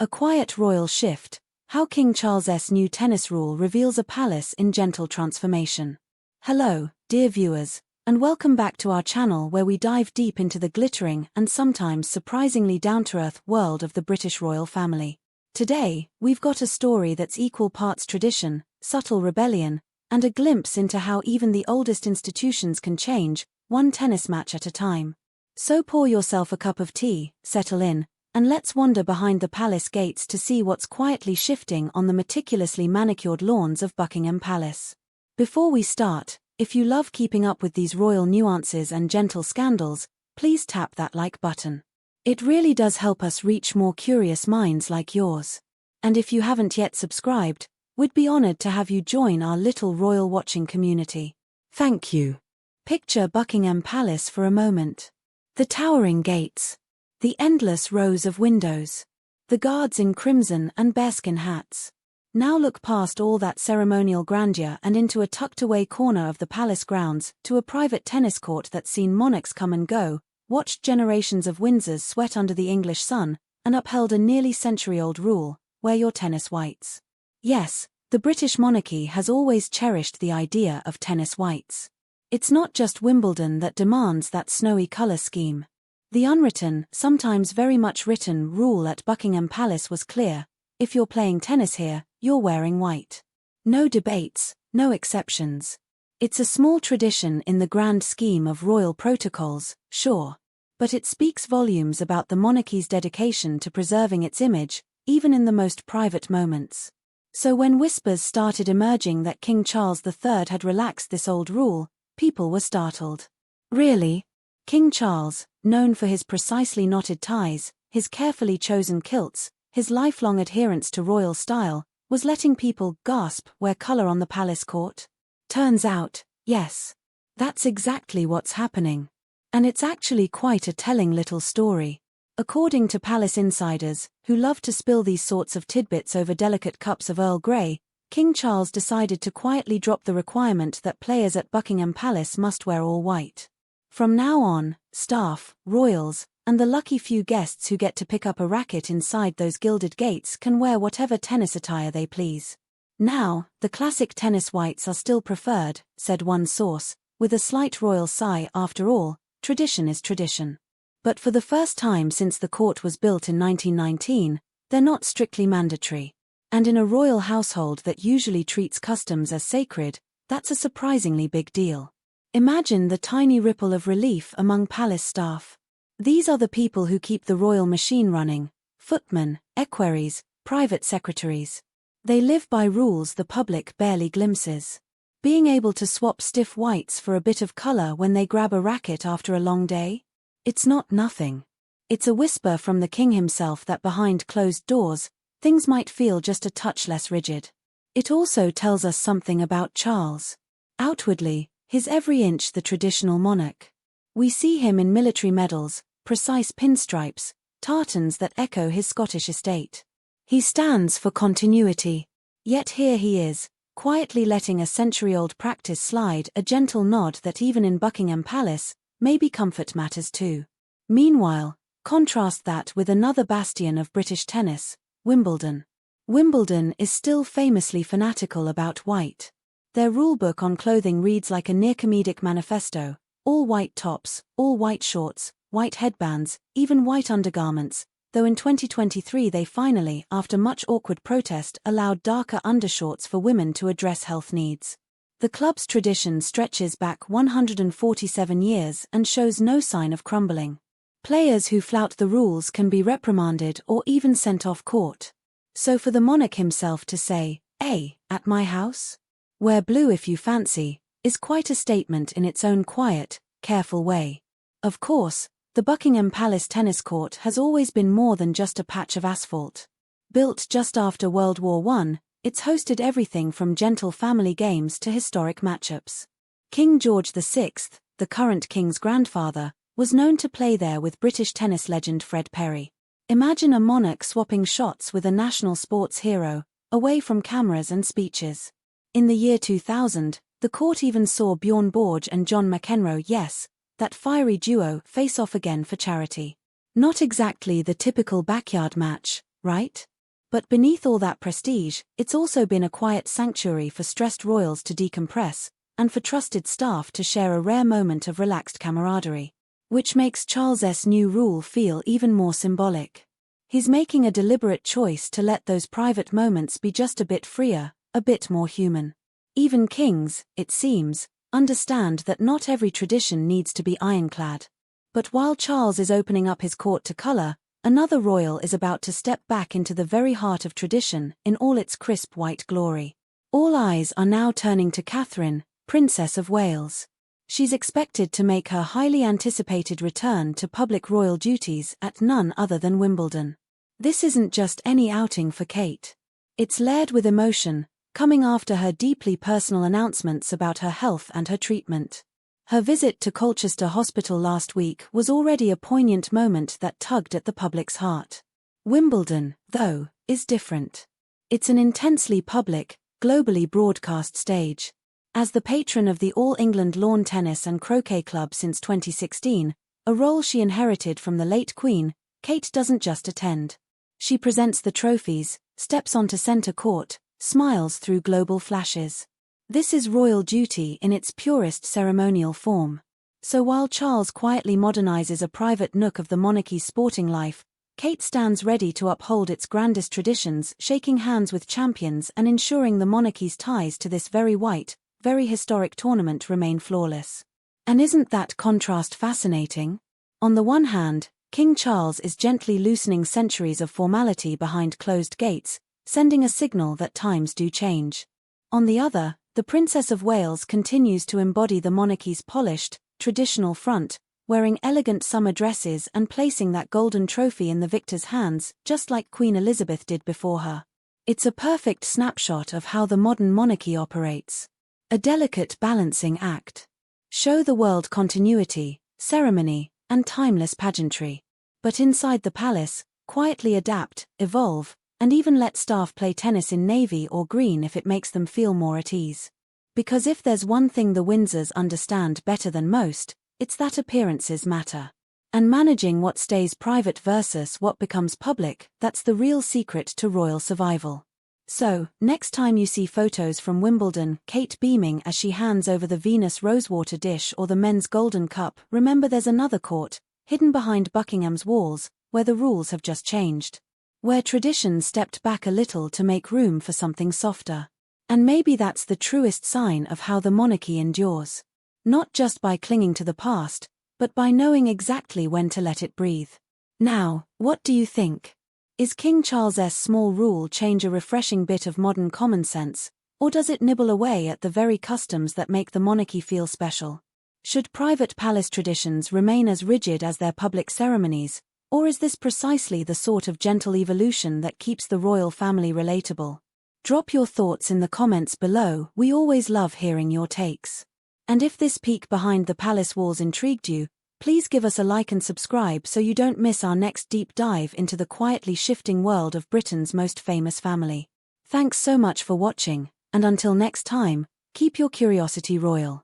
A quiet royal shift. How King Charles's new tennis rule reveals a palace in gentle transformation. Hello, dear viewers, and welcome back to our channel where we dive deep into the glittering and sometimes surprisingly down-to-earth world of the British royal family. Today, we've got a story that's equal parts tradition, subtle rebellion, and a glimpse into how even the oldest institutions can change, one tennis match at a time. So pour yourself a cup of tea, settle in, and let's wander behind the palace gates to see what's quietly shifting on the meticulously manicured lawns of Buckingham Palace. Before we start, if you love keeping up with these royal nuances and gentle scandals, please tap that like button. It really does help us reach more curious minds like yours. And if you haven't yet subscribed, we'd be honored to have you join our little royal watching community. Thank you. Picture Buckingham Palace for a moment. The towering gates. The endless rows of windows. The guards in crimson and bearskin hats. Now look past all that ceremonial grandeur and into a tucked-away corner of the palace grounds to a private tennis court that's seen monarchs come and go, watched generations of Windsors sweat under the English sun, and upheld a nearly century-old rule: wear your tennis whites. Yes, the British monarchy has always cherished the idea of tennis whites. It's not just Wimbledon that demands that snowy colour scheme. The unwritten, sometimes very much written, rule at Buckingham Palace was clear: if you're playing tennis here, you're wearing white. No debates, no exceptions. It's a small tradition in the grand scheme of royal protocols, sure. But it speaks volumes about the monarchy's dedication to preserving its image, even in the most private moments. So when whispers started emerging that King Charles III had relaxed this old rule, people were startled. Really? King Charles, known for his precisely knotted ties, his carefully chosen kilts, his lifelong adherence to royal style, was letting people gasp wear colour on the palace court? Turns out, yes. That's exactly what's happening. And it's actually quite a telling little story. According to palace insiders, who love to spill these sorts of tidbits over delicate cups of Earl Grey, King Charles decided to quietly drop the requirement that players at Buckingham Palace must wear all white. From now on, staff, royals, and the lucky few guests who get to pick up a racket inside those gilded gates can wear whatever tennis attire they please. Now, the classic tennis whites are still preferred, said one source, with a slight royal sigh. After all, tradition is tradition. But for the first time since the court was built in 1919, they're not strictly mandatory. And in a royal household that usually treats customs as sacred, that's a surprisingly big deal. Imagine the tiny ripple of relief among palace staff. These are the people who keep the royal machine running: footmen, equerries, private secretaries. They live by rules the public barely glimpses. Being able to swap stiff whites for a bit of colour when they grab a racket after a long day? It's not nothing. It's a whisper from the king himself that behind closed doors, things might feel just a touch less rigid. It also tells us something about Charles. Outwardly, he's every inch the traditional monarch. We see him in military medals, precise pinstripes, tartans that echo his Scottish estate. He stands for continuity. Yet here he is, quietly letting a century-old practice slide, a gentle nod that even in Buckingham Palace, maybe comfort matters too. Meanwhile, contrast that with another bastion of British tennis, Wimbledon. Wimbledon is still famously fanatical about white. Their rulebook on clothing reads like a near-comedic manifesto: all white tops, all white shorts, white headbands, even white undergarments, though in 2023 they finally, after much awkward protest, allowed darker undershorts for women to address health needs. The club's tradition stretches back 147 years and shows no sign of crumbling. Players who flout the rules can be reprimanded or even sent off court. So for the monarch himself to say, "Hey, at my house? Wear blue if you fancy," is quite a statement in its own quiet, careful way. Of course, the Buckingham Palace tennis court has always been more than just a patch of asphalt. Built just after World War I, it's hosted everything from gentle family games to historic matchups. King George VI, the current king's grandfather, was known to play there with British tennis legend Fred Perry. Imagine a monarch swapping shots with a national sports hero, away from cameras and speeches. In the year 2000, the court even saw Bjorn Borg and John McEnroe, yes, that fiery duo, face off again for charity. Not exactly the typical backyard match, right? But beneath all that prestige, it's also been a quiet sanctuary for stressed royals to decompress, and for trusted staff to share a rare moment of relaxed camaraderie. Which makes Charles's new rule feel even more symbolic. He's making a deliberate choice to let those private moments be just a bit freer, a bit more human. Even kings, it seems, understand that not every tradition needs to be ironclad. But while Charles is opening up his court to colour, another royal is about to step back into the very heart of tradition in all its crisp white glory. All eyes are now turning to Catherine, Princess of Wales. She's expected to make her highly anticipated return to public royal duties at none other than Wimbledon. This isn't just any outing for Kate. It's layered with emotion, coming after her deeply personal announcements about her health and her treatment. Her visit to Colchester Hospital last week was already a poignant moment that tugged at the public's heart. Wimbledon, though, is different. It's an intensely public, globally broadcast stage. As the patron of the All England Lawn Tennis and Croquet Club since 2016, a role she inherited from the late Queen, Kate doesn't just attend. She presents the trophies, steps onto centre court, smiles through global flashes. This is royal duty in its purest ceremonial form. So while Charles quietly modernizes a private nook of the monarchy's sporting life, Kate stands ready to uphold its grandest traditions, shaking hands with champions and ensuring the monarchy's ties to this very white, very historic tournament remain flawless. And isn't that contrast fascinating? On the one hand, King Charles is gently loosening centuries of formality behind closed gates, sending a signal that times do change. On the other, the Princess of Wales continues to embody the monarchy's polished, traditional front, wearing elegant summer dresses and placing that golden trophy in the victor's hands, just like Queen Elizabeth did before her. It's a perfect snapshot of how the modern monarchy operates. A delicate balancing act. Show the world continuity, ceremony, and timeless pageantry. But inside the palace, quietly adapt, evolve, and even let staff play tennis in navy or green if it makes them feel more at ease. Because if there's one thing the Windsors understand better than most, it's that appearances matter. And managing what stays private versus what becomes public, that's the real secret to royal survival. So, next time you see photos from Wimbledon, Kate beaming as she hands over the Venus rosewater dish or the men's golden cup, remember there's another court, hidden behind Buckingham's walls, where the rules have just changed. Where tradition stepped back a little to make room for something softer. And maybe that's the truest sign of how the monarchy endures. Not just by clinging to the past, but by knowing exactly when to let it breathe. Now, what do you think? Is King Charles's small rule change a refreshing bit of modern common sense, or does it nibble away at the very customs that make the monarchy feel special? Should private palace traditions remain as rigid as their public ceremonies, or is this precisely the sort of gentle evolution that keeps the royal family relatable? Drop your thoughts in the comments below, we always love hearing your takes. And if this peek behind the palace walls intrigued you, please give us a like and subscribe so you don't miss our next deep dive into the quietly shifting world of Britain's most famous family. Thanks so much for watching, and until next time, keep your curiosity royal.